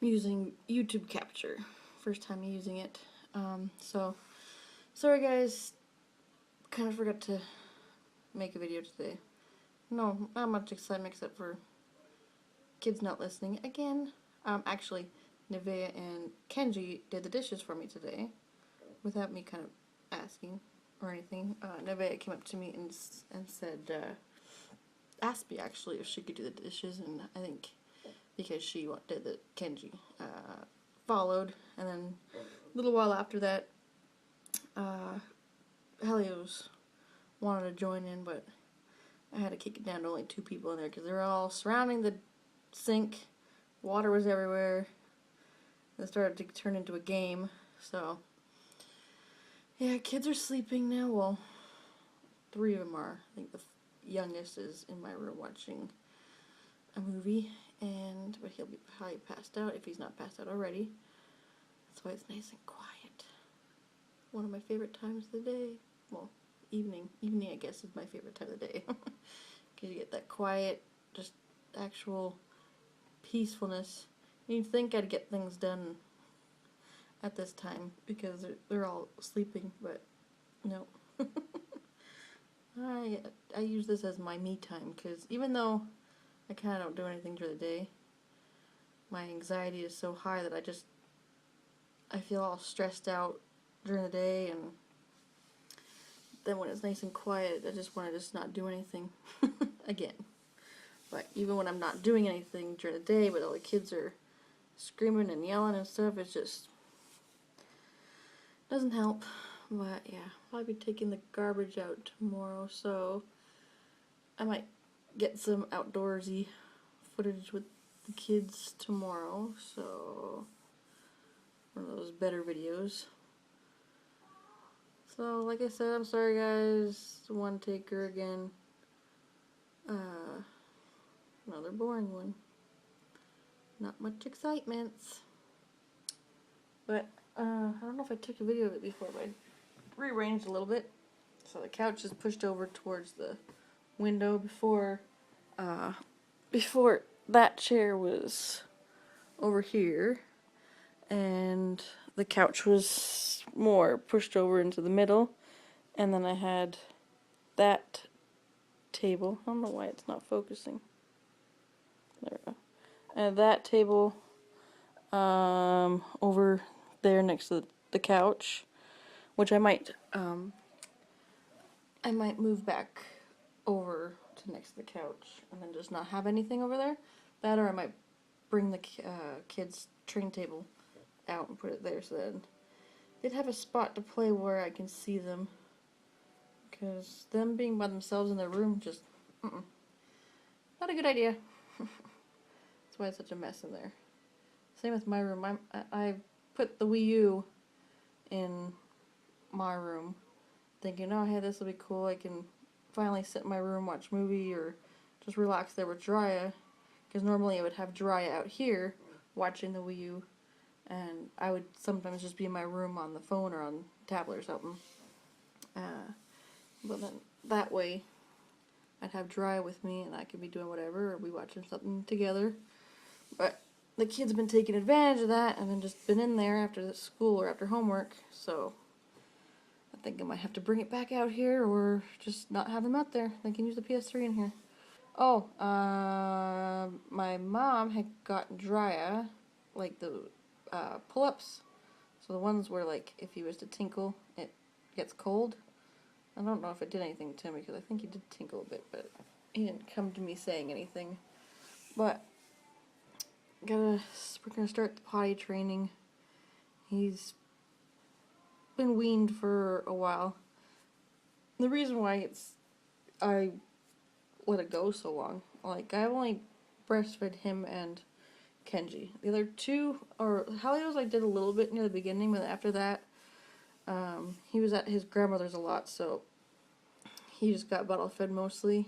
using YouTube Capture. First time using it. So, sorry guys, kind of forgot to make a video today. No, not much excitement except for kids not listening again. Actually, Nevaeh and Kenji did the dishes for me today without me kind of asking or anything. Nevaeh came up to me and said, asked me actually if she could do the dishes, and I think because she did that, Kenji followed, and then a little while after that, Helios wanted to join in, but I had to kick it down to only 2 people in there because they were all surrounding the sink. Water was everywhere. It started to turn into a game. So, yeah, kids are sleeping now. Well, 3 of them are. I think the youngest is in my room watching a movie, but he'll be probably passed out if he's not passed out already. That's why it's nice and quiet. One of my favorite times of the day. Well, evening. Evening, I guess, is my favorite time of the day. Because you get that quiet, just actual peacefulness. You'd think I'd get things done at this time because they're all sleeping, but no. I use this as my me time because even though I kind of don't do anything during the day, my anxiety is so high that I feel all stressed out during the day, and then when it's nice and quiet, I just want to not do anything again. But even when I'm not doing anything during the day, but all the kids are screaming and yelling and stuff, it just doesn't help. But yeah, I'll be taking the garbage out tomorrow, so I might get some outdoorsy footage with the kids tomorrow, so one of those better videos. So, like I said, I'm sorry guys, one taker again. Another boring one. Not much excitement. But, I don't know if I took a video of it before, but I rearranged a little bit. So the couch is pushed over towards the window before that chair was over here. And the couch was more pushed over into the middle. And then I had that table. I don't know why it's not focusing. There we go. And that table over there next to the couch, which I might move back over to next to the couch and then just not have anything over there. That, or I might bring the kids' train table out and put it there so then they'd have a spot to play where I can see them. Because them being by themselves in their room just, not a good idea. That's why it's such a mess in there. Same with my room. I put the Wii U in my room, thinking, oh, hey, this will be cool. I can finally sit in my room, watch a movie, or just relax there with Jiraiya. Because normally I would have Jiraiya out here watching the Wii U, and I would sometimes just be in my room on the phone or on tablet or something. But then that way I'd have Jiraiya with me and I could be doing whatever, or we watching something together. But the kids have been taking advantage of that and then just been in there after the school or after homework, so I think I might have to bring it back out here or just not have them out there. They can use the PS3 in here. Oh, my mom had gotten Jiraiya, like the pull-ups. So the ones where, like, if he was to tinkle, it gets cold. I don't know if it did anything to him because I think he did tinkle a bit, but he didn't come to me saying anything. But we're gonna start the potty training. He's been weaned for a while. The reason why I let it go so long, like, I only breastfed him and Kenji. The other 2, or Helios I did a little bit near the beginning, but after that, he was at his grandmother's a lot, so he just got bottle fed mostly.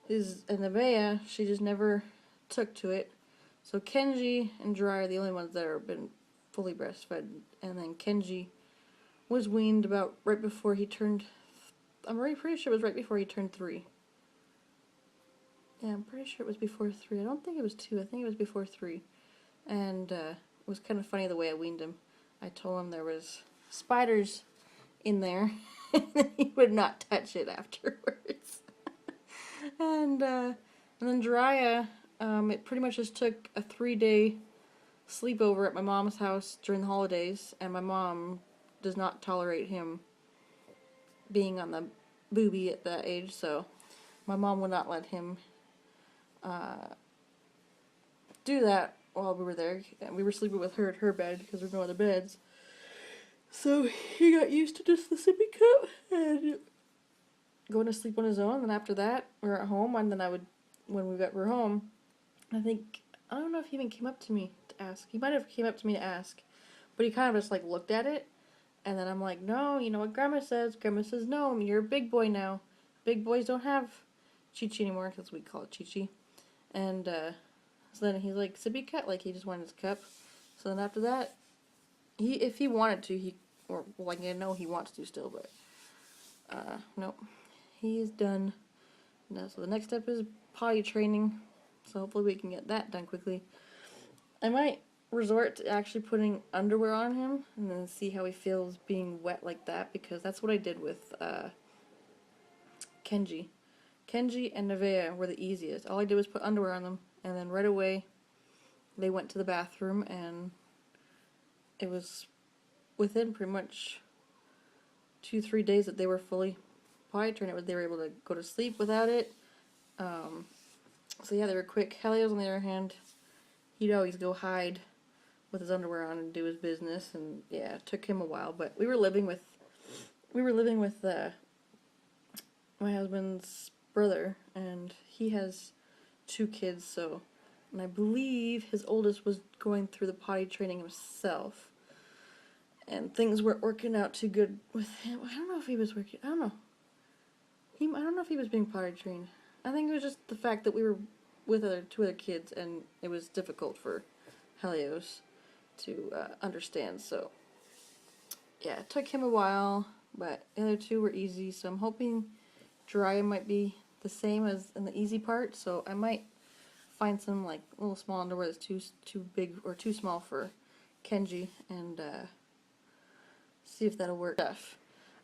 And Nevaeh, she just never took to it. So Kenji and Jiraiya are the only ones that have been fully breastfed. And then Kenji was weaned about right before he turned, I'm pretty sure it was right before he turned 3. Yeah, I'm pretty sure it was before 3. I don't think it was 2. I think it was before 3. And it was kind of funny the way I weaned him. I told him there was spiders in there, and he would not touch it afterwards. And then Jiraiya, it pretty much just took a 3-day sleepover at my mom's house during the holidays, and my mom does not tolerate him being on the booby at that age, so my mom would not let him do that while we were there. And we were sleeping with her at her bed because there were no other beds. So he got used to just the sippy cup and going to sleep on his own. And after that, we were at home, and then when we were home, I don't know if he even came up to me to ask. He might have came up to me to ask, but he kind of just like looked at it, and then I'm like, no, you know what Grandma says? Grandma says no. I mean, you're a big boy now. Big boys don't have Chi-Chi anymore, because we call it Chi-Chi. And so then he's like, sippy cup, like he just wanted his cup. So then after that, if he wanted to, I know he wants to still, but nope, he's done. No, so the next step is potty training. So hopefully we can get that done quickly. I might resort to actually putting underwear on him and then see how he feels being wet like that, because that's what I did with Kenji. Kenji and Nevaeh were the easiest. All I did was put underwear on them, and then right away they went to the bathroom, and it was within pretty much 2-3 days that they were fully potty trained. They were able to go to sleep without it. So yeah, they were quick. Helios, on the other hand, he'd always go hide with his underwear on and do his business, and yeah, it took him a while. But we were living with my husband's brother, and he has 2 kids. So, and I believe his oldest was going through the potty training himself, and things weren't working out too good with him. I don't know if he was working. I don't know. I don't know if he was being potty trained. I think it was just the fact that we were with 2 other kids, and it was difficult for Helios to understand. So, yeah, it took him a while, but the other 2 were easy. So I'm hoping Jiraiya might be the same as in the easy part. So I might find some like little small underwear that's too big or too small for Kenji, and see if that'll work.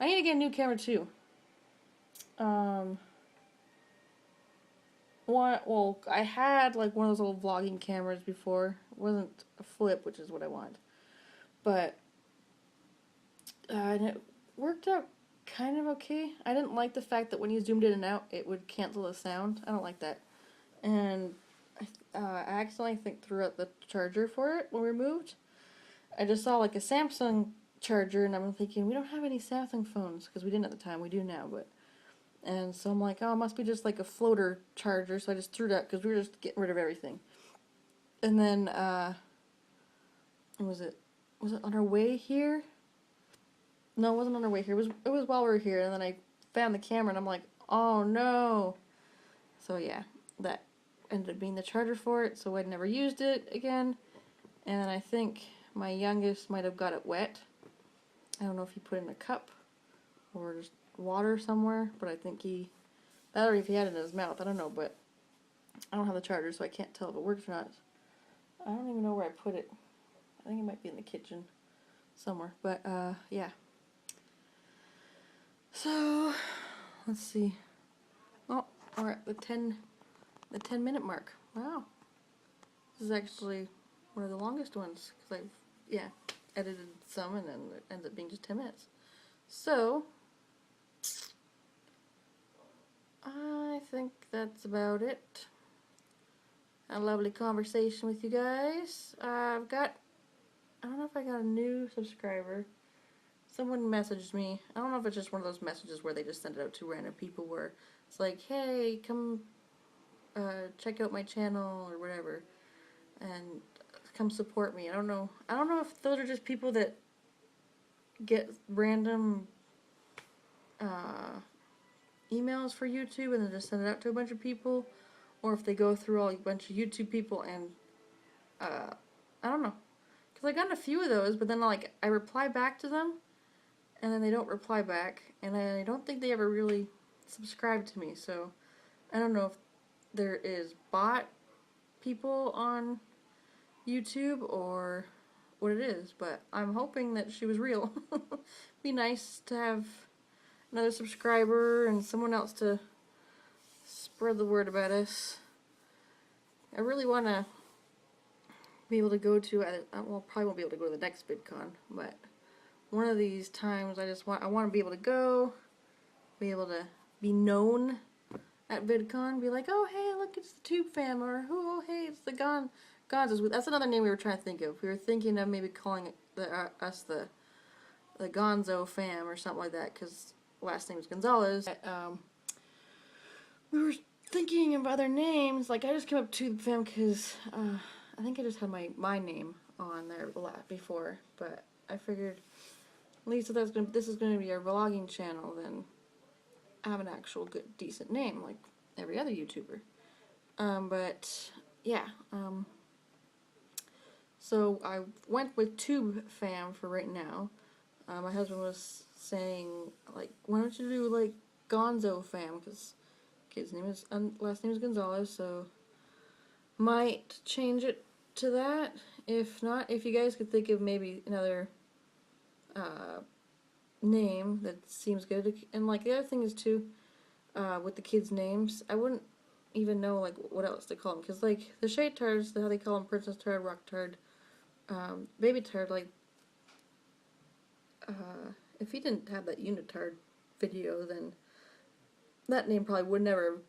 I need to get a new camera too. I had like one of those little vlogging cameras before. It wasn't a flip, which is what I want, but and it worked out kind of okay. I didn't like the fact that when you zoomed in and out, it would cancel the sound. I don't like that. And I accidentally threw out the charger for it when we moved. I just saw like a Samsung charger, and I'm thinking, we don't have any Samsung phones, because we didn't at the time. We do now, but. And so I'm like, oh, it must be just like a floater charger. So I just threw it out because we were just getting rid of everything. And then, was it on our way here? No, it wasn't on our way here. It was while we were here. And then I found the camera, and I'm like, oh no. So yeah, that ended up being the charger for it. So I'd never used it again. And then I think my youngest might have got it wet. I don't know if he put it in a cup or just water somewhere, but I think or if he had it in his mouth, I don't know, but I don't have the charger, so I can't tell if it works or not. I don't even know where I put it. I think it might be in the kitchen somewhere, but yeah. So let's see. Oh, we're at the 10-minute mark. Wow, this is actually one of the longest ones, because I've edited some, and then it ends up being just 10 minutes. So I think that's about it. A lovely conversation with you guys. I don't know if I got a new subscriber. Someone messaged me. I don't know if it's just one of those messages where they just send it out to random people where it's like, hey, come check out my channel or whatever, and come support me. I don't know if those are just people that get random emails for YouTube and then just send it out to a bunch of people, or if they go through a bunch of YouTube people and I don't know, because I got a few of those, but then like I reply back to them and then they don't reply back, and I don't think they ever really subscribe to me. So I don't know if there is bot people on YouTube or what it is, but I'm hoping that she was real. Be nice to have another subscriber and someone else to spread the word about us. I really want to be able to go to, well, probably won't be able to go to the next VidCon, but one of these times I want to be able to go, be able to be known at VidCon, be like, oh hey, look, it's the Tube Fam, or oh hey, it's the Gonzos. That's another name we were trying to think of. We were thinking of maybe calling it us the Gonzo Fam or something like that, because last name is Gonzalez. We were thinking of other names. Like I just came up Tube Fam because I think I just had my name on there a lot before, but I figured at least if this is going to be our vlogging channel, then have an actual good decent name like every other YouTuber. But yeah, so I went with Tube Fam for right now. My husband was saying, like, why don't you do like Gonzo Fam, because kid's name is last name is Gonzalez, so might change it to that. If not, if you guys could think of maybe another name that seems good. And like the other thing is too, with the kids' names, I wouldn't even know like what else to call them, because like the Shade Tards, how they call them Princess Tard, Rock Tard, Baby Tard, like if he didn't have that Unitard video, then that name probably would never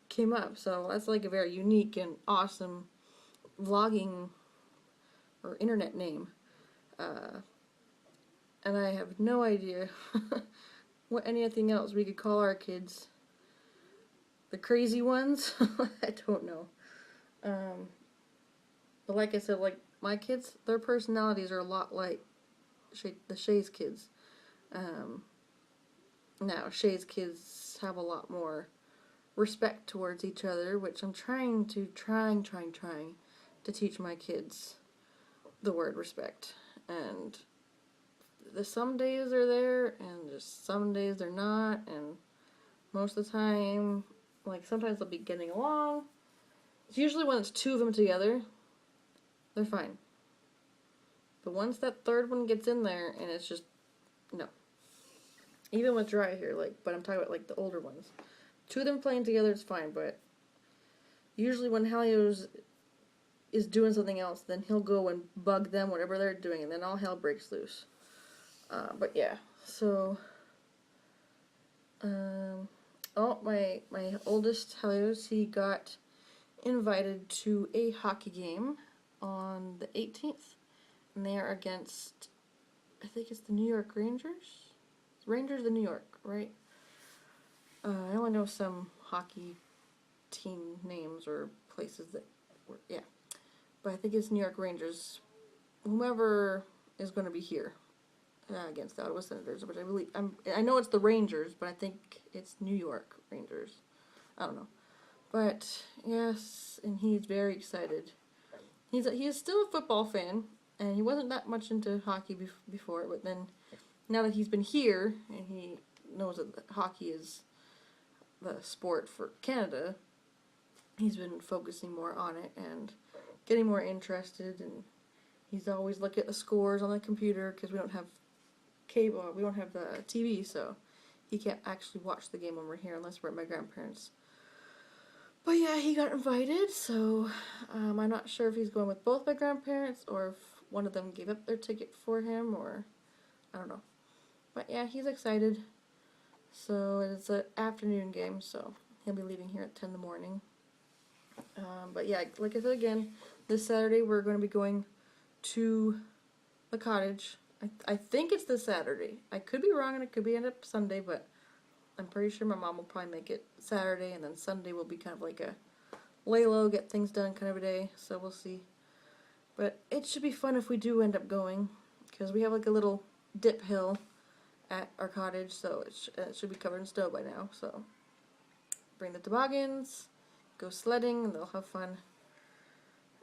came up. So that's like a very unique and awesome vlogging or internet name. And I have no idea what anything else we could call our kids. The crazy ones? I don't know. But like I said, like my kids, their personalities are a lot like the Shay's kids. Now, Shay's kids have a lot more respect towards each other, which I'm trying to teach my kids the word respect. And some days they're there, and just some days they're not, and most of the time, like sometimes they'll be getting along. It's usually when it's two of them together, they're fine. But once that third one gets in there, and it's just, no. Even with Dry here, like, but I'm talking about like the older ones. Two of them playing together is fine, but usually when Halio's is doing something else, then he'll go and bug them, whatever they're doing, and then all hell breaks loose. But yeah, so, oh, my oldest Helios, he got invited to a hockey game on the 18th, and they are against, I think it's the New York Rangers? Rangers of New York, right? I only know some hockey team names or places that were, yeah. But I think it's New York Rangers. Whomever is going to be here against the Ottawa Senators, which I believe, I know it's the Rangers, but I think it's New York Rangers. I don't know. But, yes, and he's very excited. He is still a football fan, and he wasn't that much into hockey before, but then now that he's been here, and he knows that hockey is the sport for Canada, he's been focusing more on it and getting more interested, and he's always looking at the scores on the computer, because we don't have cable, we don't have the TV, so he can't actually watch the game when we're here unless we're at my grandparents'. But yeah, he got invited, so I'm not sure if he's going with both my grandparents or if one of them gave up their ticket for him, or I don't know. But yeah, he's excited. So it's an afternoon game, so he'll be leaving here at 10 in the morning. But yeah, like I said again, this Saturday we're going to be going to the cottage. I think it's this Saturday. I could be wrong, and it could be end up Sunday, but I'm pretty sure my mom will probably make it Saturday, and then Sunday will be kind of like a lay low, get things done kind of a day, so we'll see. But it should be fun if we do end up going, because we have like a little dip hill at our cottage, so it should be covered in snow by now, so bring the toboggans, go sledding, and they'll have fun.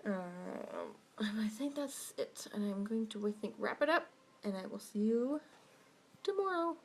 I think that's it, and I'm going to, wrap it up, and I will see you tomorrow.